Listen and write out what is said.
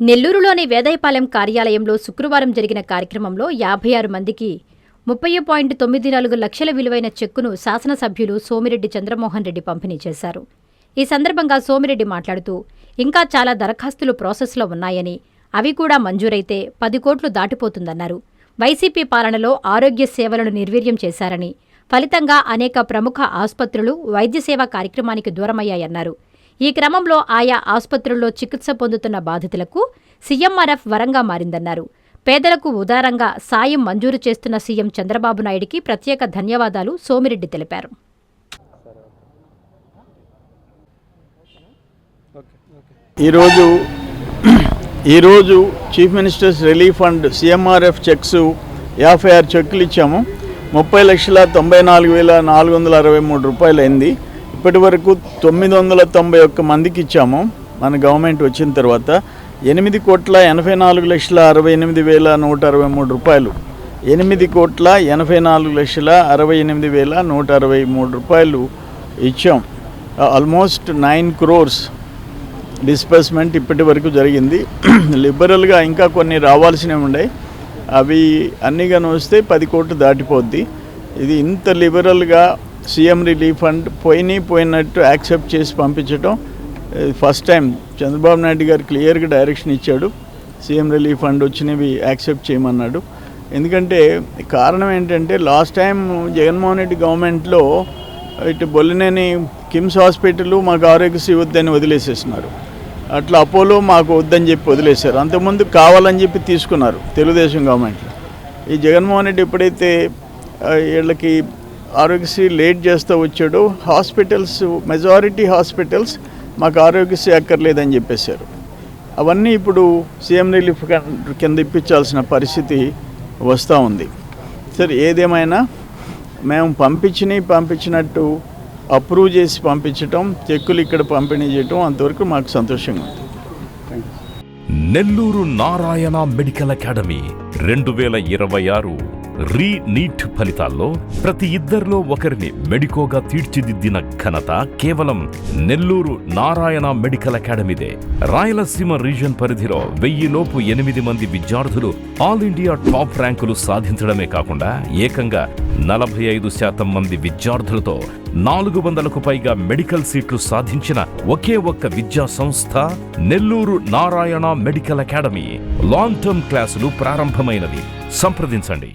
నెల్లూరులోని వేదాయపాలెం కార్యాలయంలో శుక్రవారం జరిగిన కార్యక్రమంలో 56 మందికి 30.94 లక్షల విలువైన చెక్కును శాసనసభ్యులు సోమిరెడ్డి చంద్రమోహన్ రెడ్డి పంపిణీ చేశారు. ఈ సందర్భంగా సోమిరెడ్డి మాట్లాడుతూ ఇంకా చాలా దరఖాస్తులు ప్రాసెస్లో ఉన్నాయని, అవి కూడా మంజూరైతే 10 కోట్లు దాటిపోతుందన్నారు. వైసీపీ పాలనలో ఆరోగ్య సేవలను నిర్వీర్యం చేశారని, ఫలితంగా అనేక ప్రముఖ ఆసుపత్రులు వైద్య సేవా కార్యక్రమానికి దూరమయ్యాయన్నారు. ఈ క్రమంలో ఆయా ఆసుపత్రుల్లో చికిత్స పొందుతున్న బాధితులకు సీఎంఆర్ఎఫ్ వరంగా మారిందన్నారు. పేదలకు ఉదారంగా సాయం మంజూరు చేస్తున్న సీఎం చంద్రబాబు నాయుడికి ప్రత్యేక ధన్యవాదాలు సోమిరెడ్డి తెలిపారు. ఈరోజు chief ministers relief fund CMRF checks 56 చెక్కులు ఇచ్చాము. 30,94,463 రూపాయలు అయింది. ఇప్పటి వరకు 991 మందికి ఇచ్చాము. మన గవర్నమెంట్ వచ్చిన తర్వాత 8,84,68,163 రూపాయలు, 8,84,68,163 రూపాయలు ఇచ్చాం. ఆల్మోస్ట్ 9 crores డిస్బర్స్మెంట్ ఇప్పటి వరకు జరిగింది. లిబరల్గా ఇంకా కొన్ని రావాల్సినవి ఉన్నాయి. అవి అన్నిగాను వస్తే 10 కోట్లు దాటిపోద్ది. ఇది ఇంత లిబరల్గా సీఎం రిలీఫ్ ఫండ్ పోయినట్టు యాక్సెప్ట్ చేసి పంపించడం ఫస్ట్ టైం. చంద్రబాబు నాయుడు గారు క్లియర్గా డైరెక్షన్ ఇచ్చాడు, సీఎం రిలీఫ్ ఫండ్ వచ్చినవి యాక్సెప్ట్ చేయమన్నాడు. ఎందుకంటే కారణం ఏంటంటే లాస్ట్ టైం జగన్మోహన్ రెడ్డి గవర్నమెంట్లో ఇటు బొల్లినేని కిమ్స్ హాస్పిటల్ మాకు ఆరోగ్యశ్రీ వద్దని వదిలేసేస్తున్నారు, అట్లా అపోలో మాకు వద్దని చెప్పి వదిలేశారు. అంతకుముందు కావాలని చెప్పి తీసుకున్నారు తెలుగుదేశం గవర్నమెంట్లో. ఈ జగన్మోహన్ రెడ్డి ఎప్పుడైతే వీళ్ళకి ఆరోగ్యశ్రీ లేట్ చేస్తూ వచ్చాడో హాస్పిటల్స్, మెజారిటీ హాస్పిటల్స్ మాకు ఆరోగ్యశ్రీ అక్కర్లేదని చెప్పేశారు. అవన్నీ ఇప్పుడు సీఎం రిలీఫ్ కింద ఇప్పించాల్సిన పరిస్థితి వస్తూ ఉంది. సరే, ఏదేమైనా మేము పంపించినట్టు అప్రూవ్ చేసి పంపించటం, చెక్కులు ఇక్కడ పంపిణీ చేయటం అంతవరకు మాకు సంతోషంగా ఉంది. నెల్లూరు నారాయణ మెడికల్ అకాడమీ 2026 రీ-నీట్ ఫలితాల్లో ప్రతి ఇద్దరిలో ఒకరిని మెడికోగా తీర్చిదిద్దిన ఘనత కేవలం నెల్లూరు నారాయణ మెడికల్ అకాడమీదే. రాయలసీమ రీజన్ పరిధిలో 1000 లోపు 8 మంది విద్యార్థులు ఆల్ ఇండియా టాప్ ర్యాంకులు సాధించడమే కాకుండా ఏకంగా 45% మంది విద్యార్థులతో 400కు పైగా మెడికల్ సీట్లు సాధించిన ఒకే ఒక్క విద్యా సంస్థ Nellore Narayana medical academy. Long term క్లాసులు ప్రారంభమైనవి. సంప్రదించండి.